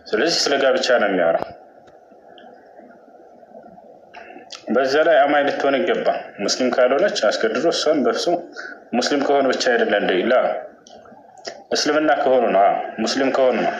ስለዚህ ስለ ጋብቻ ነው የሚያወራው። በዛ ላይ አማኝ ልትሆን ይገባ። ሙስሊም ካልሆነች አስገድዶ እሷን በፍጹም ሙስሊም ከሆኑ ብቻ አይደለም እንደ ላ እስልምና ከሆኑ ነው ሙስሊም ከሆኑ ነው።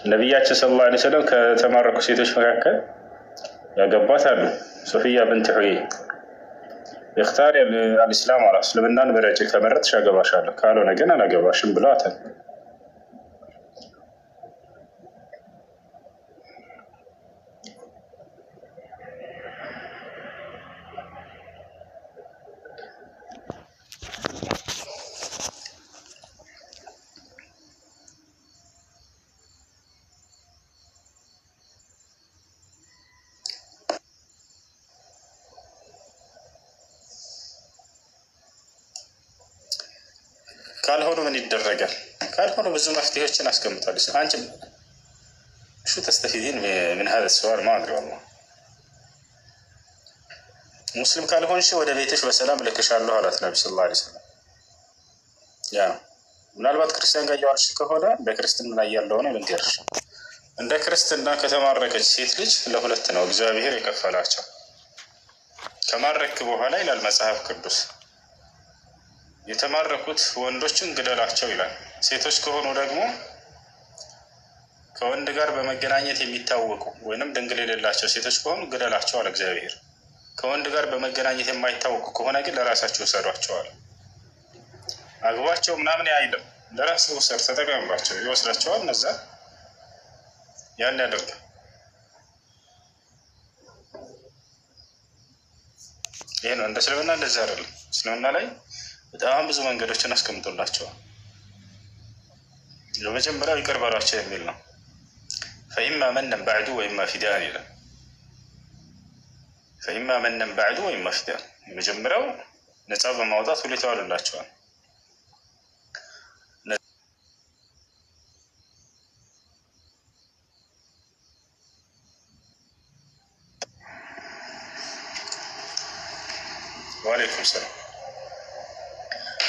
ነቢያችን ሰለላሁ ዐለይሂ ወሰለም ከተማረኩ ሴቶች መካከል ያገቧት አሉ። ሶፊያ ብንት ሑይ እክታር አልእስላም አላ እስልምናን ምረጭ፣ ከመረጥሽ አገባሻለሁ፣ ካልሆነ ግን አላገባሽም ብለዋታል። ካልሆኑ ምን ይደረጋል? ካልሆኑ ብዙ መፍትሄዎችን አስቀምጧል። አንቺ شو تستفيدين من هذا السؤال ما ادري والله። ሙስሊም ካልሆንሽ ወደ ቤትሽ በሰላም ልክሻለሁ አላት ነብዩ ሰለላሁ ዐለይሂ ወሰለም። ያ ምናልባት ክርስቲያን ጋር ያዋልሽ ከሆነ በክርስትና ላይ ያለውን ልንገርሽ። እንደ ክርስትና ከተማረከች ሴት ልጅ ለሁለት ነው እግዚአብሔር የከፈላቸው። ከማረክ በኋላ ይላል መጽሐፍ ቅዱስ የተማረኩት ወንዶችን ግደላቸው ይላል። ሴቶች ከሆኑ ደግሞ ከወንድ ጋር በመገናኘት የሚታወቁ ወይንም ድንግል የሌላቸው ሴቶች ከሆኑ ግደላቸው አለ እግዚአብሔር። ከወንድ ጋር በመገናኘት የማይታወቁ ከሆነ ግን ለራሳቸው ወሰዷቸዋል። አግቧቸው ምናምን አይልም፣ ለራስህ ውሰድ፣ ተጠቀምባቸው፣ ይወስዳቸዋል። እነዛ ያን ያደርጋል። ይሄ ነው። እንደ እስልምና እንደዛ አይደለም። እስልምና ላይ በጣም ብዙ መንገዶችን አስቀምጦላቸዋል። ለመጀመሪያው ይቅር በሏቸው የሚል ነው። ፈኢማ መነን ባዕዱ ወኢማ ፊዳን ይላል። ፈኢማ መነን ባዕዱ ወኢማ ፊዳን፣ የመጀመሪያው ነፃ በማውጣት ሁሉ ይተዋልላቸዋል። ወአለይኩም ሰላም።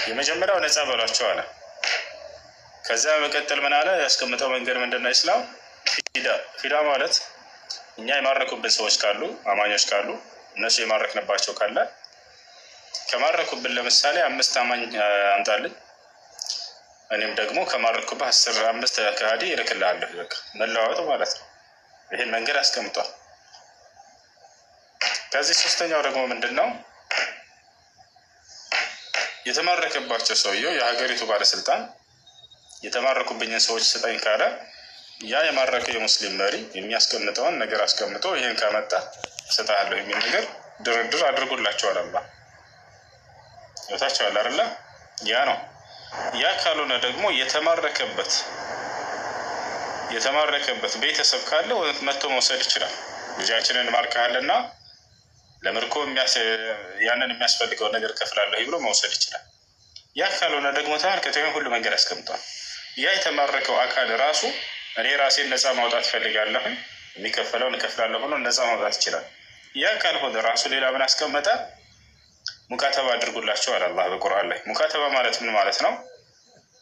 የመጀመሪያው ነፃ በሏቸው አለ። ከዛ በመቀጠል ምን አለ? ያስቀምጠው መንገድ ምንድነው? ኢስላም ፊዳ ማለት እኛ የማረኩብን ሰዎች ካሉ አማኞች ካሉ እነሱ የማረክንባቸው ካለ ከማረኩብን ለምሳሌ 5 አማኝ አምጣልኝ፣ እኔም ደግሞ ከማረኩብህ 5 ከሃዲ ይልክልሃለሁ። በቃ መለዋወጥ ማለት ነው። ይሄን መንገድ አስቀምጧል። ከዚህ ሶስተኛው ደግሞ ምንድነው? የተማረከባቸው ሰውየው የሀገሪቱ ባለስልጣን የተማረኩብኝን ሰዎች ስጠኝ ካለ ያ የማረከው የሙስሊም መሪ የሚያስቀምጠውን ነገር አስቀምጦ ይህን ካመጣ እሰጥሃለሁ የሚል ነገር ድርድር አድርጎላቸዋል። አላህ ይወታቸዋል አይደለ? ያ ነው። ያ ካልሆነ ደግሞ የተማረከበት ቤተሰብ ካለ መጥቶ መውሰድ ይችላል። ልጃችንን ማርከሃልና ለምርኮ ያንን የሚያስፈልገው ነገር ከፍላለሁ ብሎ መውሰድ ይችላል። ያ ካልሆነ ደግሞ ተመልከተው ሁሉ መንገድ አስቀምጧል። ያ የተማረከው አካል ራሱ እኔ ራሴን ነፃ ማውጣት ፈልጋለሁ የሚከፈለውን እከፍላለሁ ብሎ ነፃ ማውጣት ይችላል። ያ ካልሆነ ራሱ ሌላ ምን አስቀመጠ? ሙካተባ አድርጉላቸው አለ አላህ በቁርአን ላይ። ሙካተባ ማለት ምን ማለት ነው?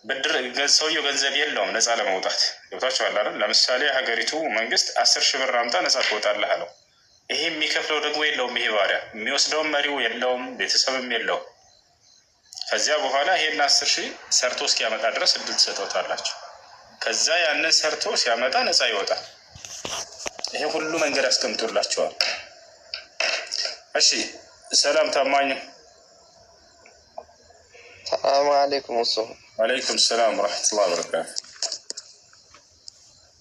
ብድር ሰውየው ገንዘብ የለውም ነፃ ለመውጣት ገብታችኋል አይደል? ለምሳሌ ሀገሪቱ መንግስት 10,000 ብር አምጣ ነፃ ትወጣለህ አለው። ይሄ የሚከፍለው ደግሞ የለውም። ይሄ ባሪያ የሚወስደውም መሪው የለውም፣ ቤተሰብም የለውም። ከዚያ በኋላ ይሄን 10,000 ሰርቶ እስኪያመጣ ድረስ እድል ትሰጡታላችሁ። ከዛ ያንን ሰርቶ ሲያመጣ ነፃ ይወጣል። ይሄ ሁሉ መንገድ አስቀምጦላችኋል። እሺ ሰላም ታማኝ። ሰላም አለይኩም። እሱ ወአለይኩም ሰላም ወራህመቱላሂ ወበረካቱ።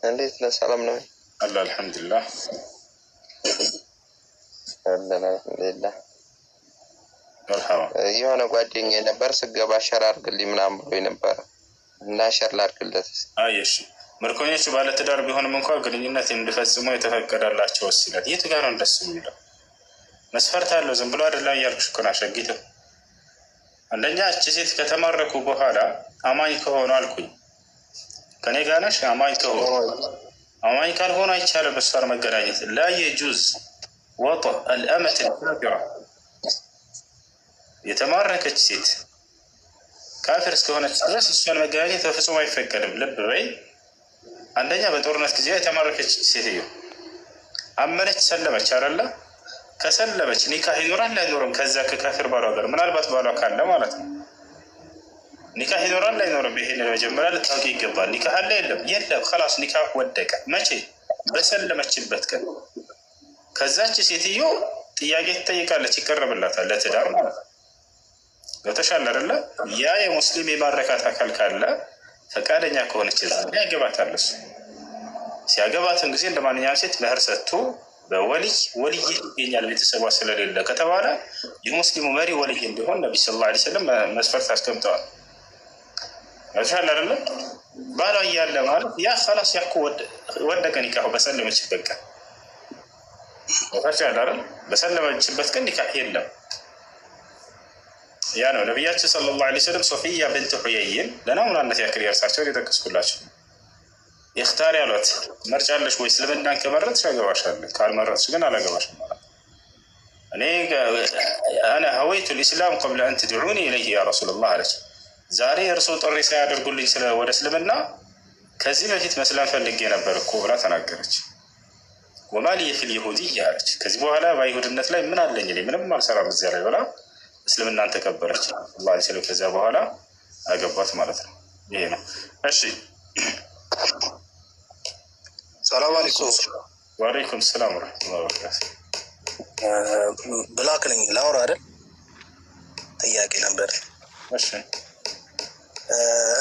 እንዴት ነህ? ሰላም ነው አላህ አልሐምዱሊላህ። አልሐምዱሊላህ። መርሐባ። የሆነ ጓደኛዬ ነበር ስገባ ሸር አድርግልኝ ምናምን ብሎኝ ነበር እና ሸር ላድርግለት። አየሽ ምርኮኞች ባለትዳር ቢሆንም እንኳን ግንኙነት እንዲፈጽሙ የተፈቀደላቸው ወሲለት የት ጋር ነው እንደሱ የሚለው? መስፈርት አለው። ዝም ብሎ አይደለም እያልኩሽ እኮ ነው አሸጊተው። አንደኛ እቺ ሴት ከተማረኩ በኋላ አማኝ ከሆኑ አልኩኝ ከኔ ጋር ነሽ። አማኝ ካልሆኑ አይቻልም እሷን መገናኘት። ላ የጁዝ ወጥ አልአመት አልካፊራ የተማረከች ሴት ካፊር እስከሆነች ድረስ እሷን መገናኘት በፍጹም አይፈቀድም። ልብ በይ። አንደኛ በጦርነት ጊዜ የተማረከች ሴትዮ አመነች፣ ሰለመች አይደለ? ከሰለመች ኒካህ ይኖራል አይኖርም? ከዛ ከካፊር ባሏ ጋር ምናልባት ባሏ ካለ ማለት ነው። ኒካህ ይኖራል አይኖርም? ይሄንን መጀመሪያ ልታውቂ ይገባል። ኒካህ አለ የለም? የለም። ከላስ ኒካህ ወደቀ። መቼ? በሰለመችበት ቀን። ከዛች ሴትዮ ጥያቄ ትጠይቃለች፣ ይቀርብላታል ለትዳር ማለት ነው። ገብቶሻል አይደለ? ያ የሙስሊም የማረካት አካል ካለ ፈቃደኛ ከሆነች ያገባታል። እሱ ሲያገባትን ጊዜ እንደ ማንኛውም ሴት መህር ሰጥቶ በወልይ ይገኛል ቤተሰቧ ስለሌለ ከተባለ የሙስሊሙ መሪ ወልይ እንዲሆን ነቢ ሰለላሁ ዐለይሂ ወሰለም መስፈርት አስቀምጠዋል። ገብቶሻል አይደለ? ባሏ እያለ ማለት ያ ኸላስ ያኩ ወደቀ ኒካሁ በሰለመችበት ቀን። ገብቶሻል አይደለ? በሰለመችበት ቀን ኒካህ የለም። ያ ነው ነቢያችን ሰለላሁ ዐለይሂ ወሰለም ሶፊያ ብንት ሑየይን ለናሙናነት ያክል የእርሳቸውን የጠቀስኩላቸው ይኽታሪ ያሏት መርጫለሽ ወይ? እስልምናን ከመረጥሽ አገባሻለሁ፣ ካልመረጥሽ ግን አላገባሽም ማለት እኔ አነ ሀወይቱ ልእስላም ቀብለ አን ትድዑኒ ኢለይህ ያ ረሱለላህ አለች። ዛሬ እርስዎ ጥሪ ሳያደርጉልኝ ወደ እስልምና ከዚህ በፊት መስለም ፈልጌ ነበር እኮ ብላ ተናገረች። ወማ ሊየ ፊል የሁድያ አለች። ከዚህ በኋላ በአይሁድነት ላይ ምን አለኝ? ምንም አልሰራም እዚያ ላይ ብላ እስልምናን ተቀበለች። አላህ ይሰለው። ከዚያ በኋላ አገባት ማለት ነው። ይሄ ነው። እሺ ሰላም አለይኩም። ወአለይኩም ሰላም ወራህመቱላሂ ወበረካቱ። ብላክ ነኝ። ላውራ አይደል? ጥያቄ ነበር። እሺ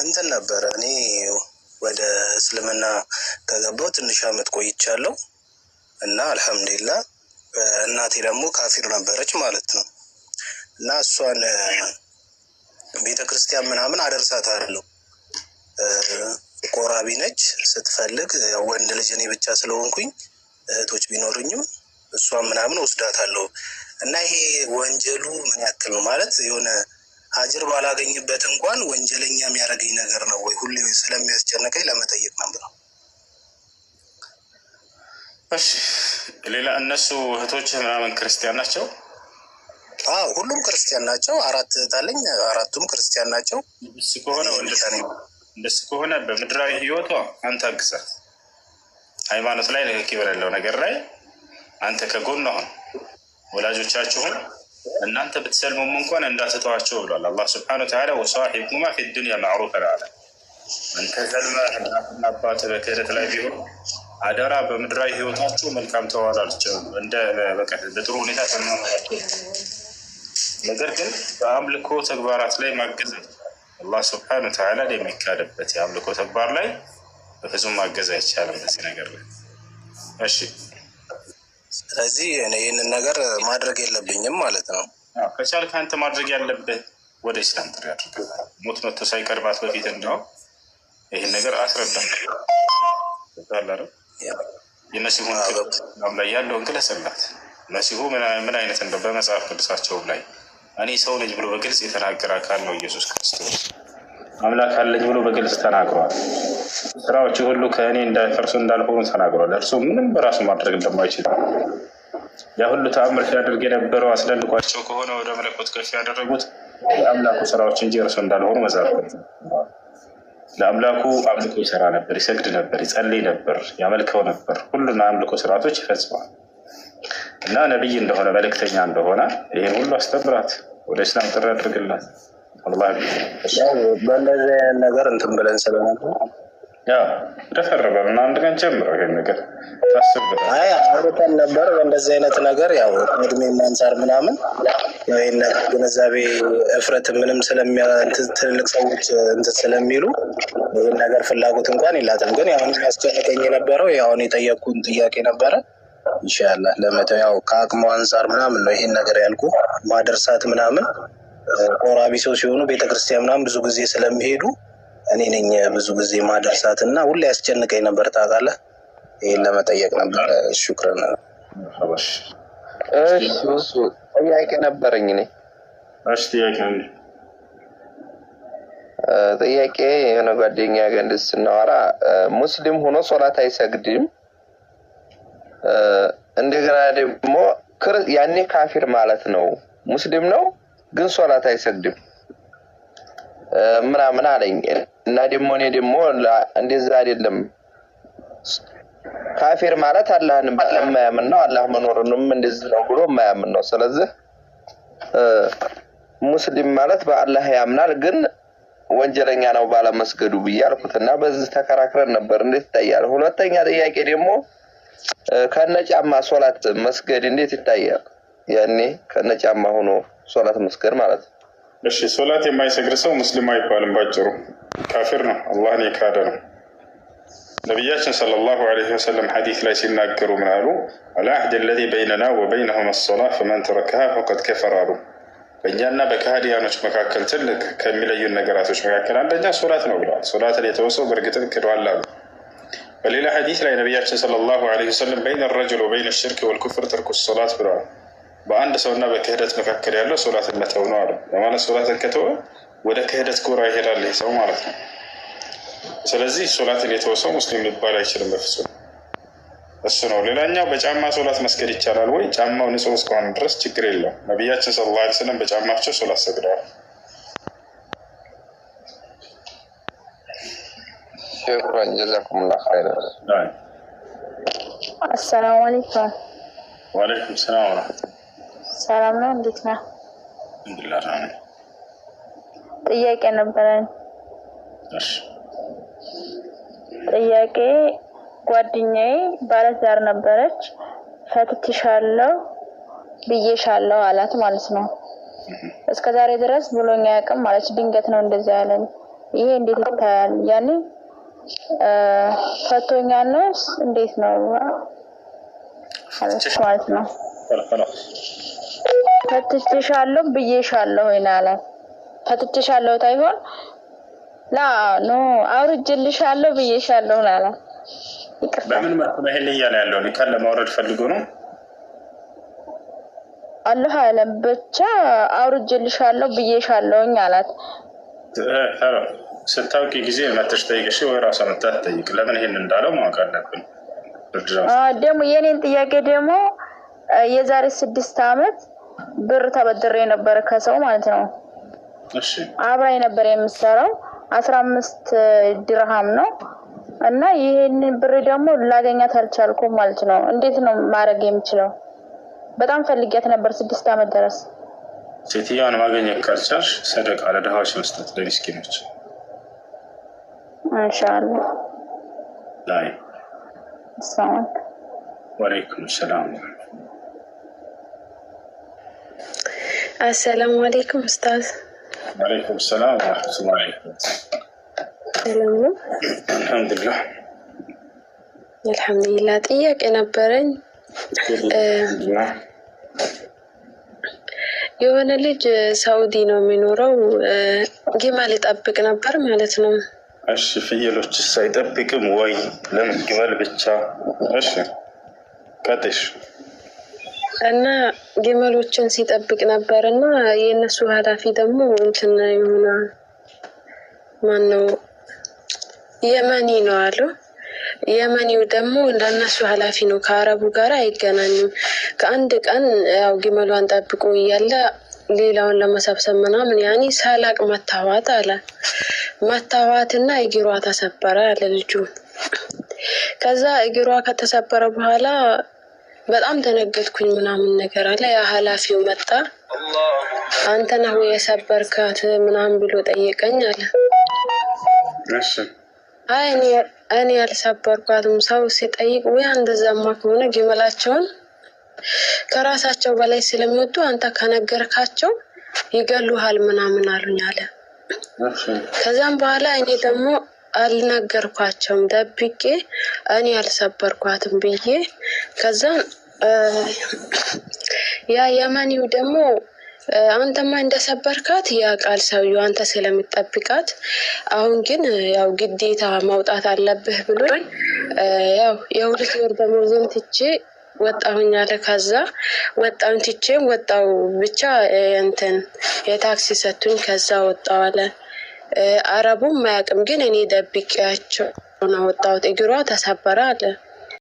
እንትን ነበረ እኔ ወደ እስልምና ከገባሁ ትንሽ አመት ቆይቻለሁ እና አልሐምዱሊላህ እናቴ ደግሞ ካፊር ነበረች ማለት ነው። እና እሷን ቤተክርስቲያን ምናምን አደርሳታለሁ። ቆራቢ ነች። ስትፈልግ ወንድ ልጅ እኔ ብቻ ስለሆንኩኝ እህቶች ቢኖሩኝም እሷን ምናምን ወስዳታለሁ። እና ይሄ ወንጀሉ ምን ያክል ነው ማለት የሆነ አጅር ባላገኝበት እንኳን ወንጀለኛ የሚያደርገኝ ነገር ነው ወይ? ሁሌ ስለሚያስጨንቀኝ ለመጠየቅ ነበር። እሺ ሌላ እነሱ እህቶች ምናምን ክርስቲያን ናቸው? አዎ ሁሉም ክርስቲያን ናቸው። 4 እህት አለኝ። 4ቱም ክርስቲያን ናቸው። እንደሱ ከሆነ በምድራዊ ህይወቷ አንተ አግዛት። ሃይማኖት ላይ ንክኪ በሌለው ነገር ላይ አንተ ከጎን ሁን። ወላጆቻችሁን እናንተ ብትሰልሙም እንኳን እንዳትተዋቸው ብሏል አላህ ሱብሓነሁ ወተዓላ። ወሷሒብሁማ ፊ ዱንያ ማዕሩፈን አለ። አንተ ዘልመህ እናትና አባትህ በክህደት ላይ ቢሆን አደራ በምድራዊ ህይወታችሁ መልካም ተዋላቸው፣ በጥሩ ሁኔታ ተናገራቸው። ነገር ግን በአምልኮ ተግባራት ላይ ማገዝ አላህ ሱብሓነሁ ወተዓላ የሚካድበት የአምልኮ ተግባር ላይ በፍጹም ማገዝ አይቻልም በዚህ ነገር ላይ። እሺ ስለዚህ እኔ ይህንን ነገር ማድረግ የለብኝም ማለት ነው። ከቻልክ አንተ ማድረግ ያለብህ ወደ ኢስላም ጥሪ አድርገህ ሞት መጥቶ ሳይቀርባት በፊት እንደው ይህን ነገር አስረዳም። የመሲሁን ላይ ያለውን ግለጽላት። መሲሁ ምን አይነት እንደው በመጽሐፍ ቅዱሳቸውም ላይ እኔ ሰው ነኝ ብሎ በግልጽ የተናገረ አካል ነው። ኢየሱስ ክርስቶስ አምላክ አለኝ ብሎ በግልጽ ተናግሯል። ስራዎች ሁሉ ከእኔ እንዳይፈርሱ እንዳልሆኑ ተናግሯል። እርሱ ምንም በራሱ ማድረግ እንደማይችል ያ ሁሉ ተአምር ሲያደርግ የነበረው አስደንቋቸው ከሆነ ወደ መለኮት ከፍ ያደረጉት የአምላኩ ስራዎች እንጂ እርሱ እንዳልሆኑ መጽሐፍ ቅዱስ ለአምላኩ አምልኮ ይሰራ ነበር፣ ይሰግድ ነበር፣ ይጸልይ ነበር፣ ያመልከው ነበር። ሁሉና አምልኮ ስርዓቶች ይፈጽማል እና ነቢይ እንደሆነ መልእክተኛ እንደሆነ ይህን ሁሉ አስተምራት፣ ወደ እስላም ጥሪ አድርግላት። በእንደዚህ ነገር እንትን ብለን ስለነበር ደፈረበና አንድ ቀን ጀምረው ይሄን ነገር ታስብበታል። አውርተን ነበር በእንደዚህ አይነት ነገር ያው እድሜ አንጻር ምናምን ይህን ግንዛቤ እፍረት ምንም ትልልቅ ሰዎች እንትን ስለሚሉ ይህን ነገር ፍላጎት እንኳን የላትም። ግን ያሁን የሚያስጨንቀኝ የነበረው ያሁን የጠየቅኩን ጥያቄ ነበረ። ኢንሻላህ ለመተው ያው ከአቅሙ አንጻር ምናምን ነው ይሄን ነገር ያልኩ። ማደርሳት ምናምን ቆራቢ ሰው ሲሆኑ ቤተክርስቲያን ምናምን ብዙ ጊዜ ስለሚሄዱ እኔ ነኝ ብዙ ጊዜ ማደርሳት እና ሁሌ ያስጨንቀኝ ነበር ታውቃለህ። ይሄን ለመጠየቅ ነበር። ሹክራን። እሱ ጥያቄ ነበረኝ እኔ። እሺ ጥያቄ የሆነ ጓደኛ ጋር ስናወራ ሙስሊም ሆኖ ሶላት አይሰግድም፣ እንደገና ደግሞ ያኔ ካፊር ማለት ነው። ሙስሊም ነው ግን ሶላት አይሰግድም ምናምን አለኝ። እና ደግሞ እኔ ደግሞ እንደዛ አይደለም ካፊር ማለት አላህን የማያምን ነው። አላህ መኖሩንም እንደዚህ ነው ብሎ የማያምን ነው። ስለዚህ ሙስሊም ማለት በአላህ ያምናል ግን ወንጀለኛ ነው ባለመስገዱ ብያልኩትና በዚህ ተከራክረን ነበር። እንዴት ይታያል? ሁለተኛ ጥያቄ ደግሞ ከነጫማ ሶላት መስገድ እንዴት ይታያል? ያኔ ከነጫማ ሆኖ ሶላት መስገድ ማለት ነው። እሺ ሶላት የማይሰግድ ሰው ሙስሊም አይባልም፣ ባጭሩ ካፊር ነው፣ አላህን የካደ ነው። ነቢያችን ሰለላሁ ዐለይሂ ወሰለም ሐዲስ ላይ ሲናገሩ ምን አሉ? አልዐህድ አለዚ በይነና ወበይነሁም አስሶላህ ፈመን ተረከሃ ፈቀድ ከፈረ አሉ። በእኛና በካህዲያኖች መካከል ትልቅ ከሚለዩን ነገራቶች መካከል አንደኛ ሶላት ነው ብለዋል። ሶላትን የተወሰው በእርግጥም ክዷል አሉ። በሌላ ሐዲስ ላይ ነቢያችን ሰለላሁ ዐለይሂ ወሰለም በይነ ረጁል ወበይነ ሽርክ ወልኩፍር ተርኩ ሶላት ብለዋል። በአንድ ሰውና በክህደት መካከል ያለው ሶላትን መተው ነው አሉ። ለማለት ሶላትን ከተወ ወደ ክህደት ጎራ ይሄዳል ይህ ሰው ማለት ነው። ስለዚህ ሶላትን የተወሰው ሙስሊም ሊባል አይችልም በፍጹም። እሱ ነው። ሌላኛው በጫማ ሶላት መስገድ ይቻላል ወይ? ጫማው ንጹህ እስከሆነ ድረስ ችግር የለውም። ነቢያችን ሰለላሁ ዐለይሂ ወሰለም በጫማቸው ሶላት ሰግደዋል። ሸክራን ጀዛኩሙላህ ኸይረን። አሰላሙ አለይኩም። ወአለይኩም ሰላም ወራህመቱላህ። ሰላም ነው፣ እንዴት ነህ? አልሐምዱሊላህ። ጥያቄ ነበረኝ። እሺ ጥያቄ ጓደኛዬ ባለትዳር ነበረች፣ ፈትቼሻለሁ ብዬሻለሁ አላት ማለት ነው። እስከዛሬ ድረስ ብሎኝ አያውቅም ማለት ድንገት ነው እንደዛ ያለኝ። ይሄ እንዴት ይታያል? ያኔ ፈቶኛል ነው እንዴት ነው ማለት ነው? ፈትቼሻለሁ ብዬሻለሁ ይናላል። ፈትቼሻለሁ ታይሆን ላ ኖ አውርጅልሻለሁ ብዬሻለሁ ናላ። በምን መልኩ ነው ይሄን እያለ ያለው? ካለ ለማውረድ ፈልጎ ነው አላህ አለም ብቻ አውርጅልሻለሁ ብዬሻለሁኝ አላት። ስታውቂ ጊዜ መተሽ ጠይቅሽ ወይ ራሷ መጣ ጠይቅ። ለምን ይሄን እንዳለው ማወቅ አለብን። ደግሞ የኔን ጥያቄ ደግሞ የዛሬ 6 አመት ብር ተበድሬ ነበር ከሰው ማለት ነው። እሺ አብራኝ ነበር የምሰራው 15 ድርሃም ነው እና ይሄንን ብር ደግሞ ላገኛት አልቻልኩም ማለት ነው። እንዴት ነው ማድረግ የምችለው? በጣም ፈልጊያት ነበር 6 አመት ድረስ። ሴትዮዋን ማግኘት ካልቻልሽ ሰደቃ ለድሃዎች መስጠት ለሚስኪኖች። ኢንሻአላህ ላይ ሰላም ወአለይኩም ሰላም። አሰላሙ አለይኩም ኡስታዝ። ወአለይኩም ሰላም ወራህመቱላሂ ሰላም። አልሐምዱሊላህ አልሐምዱሊላህ። ጥያቄ ነበረኝ። የሆነ ልጅ ሳውዲ ነው የሚኖረው፣ ግመል ይጠብቅ ነበር ማለት ነው። እሺ ፍየሎች ሳይጠብቅም ወይ ለምን ግመል ብቻ? እሺ ቀጥሽ። እና ግመሎችን ሲጠብቅ ነበር እና የነሱ ኃላፊ ደግሞ እንትን የሆነ ማን ነው የመኒ ነው አሉ። የመኒው ደግሞ እንደነሱ ኃላፊ ነው፣ ከአረቡ ጋር አይገናኙም። ከአንድ ቀን ያው ግመሏን ጠብቆ እያለ ሌላውን ለመሰብሰብ ምናምን ያኔ ሳላቅ መታዋት አለ። መታዋትና እግሯ ተሰበረ አለ ልጁ። ከዛ እግሯ ከተሰበረ በኋላ በጣም ተነገጥኩኝ ምናምን ነገር አለ። ያ ኃላፊው መጣ። አንተ ነህ ወይ የሰበርካት ምናምን ብሎ ጠየቀኝ አለ። እሺ አይ እኔ ያልሰበርኳትም። ሰው ሲጠይቅ ወይ እንደዛማ ከሆነ ግመላቸውን ከራሳቸው በላይ ስለሚወዱ አንተ ከነገርካቸው ይገሉሃል ምናምን አሉኝ አለ። ከዛም በኋላ እኔ ደግሞ አልነገርኳቸውም ደብቄ እኔ ያልሰበርኳትም ብዬ ከዛም ያ የመኒው ደግሞ አንተማ እንደሰበርካት ያውቃል ሰውዬው አንተ ስለምትጠብቃት፣ አሁን ግን ያው ግዴታ ማውጣት አለብህ ብሎኝ ያው የሁለት ወር ደሞዜን ትቼ ወጣሁኝ አለ። ከዛ ወጣሁኝ ትቼም ወጣሁ ብቻ እንትን የታክሲ ሰጡኝ። ከዛ ወጣሁ አለ። አረቡም ማያውቅም ግን እኔ ደብቄያቸው ነው ወጣሁት። እግሯ ተሰበረ አለ።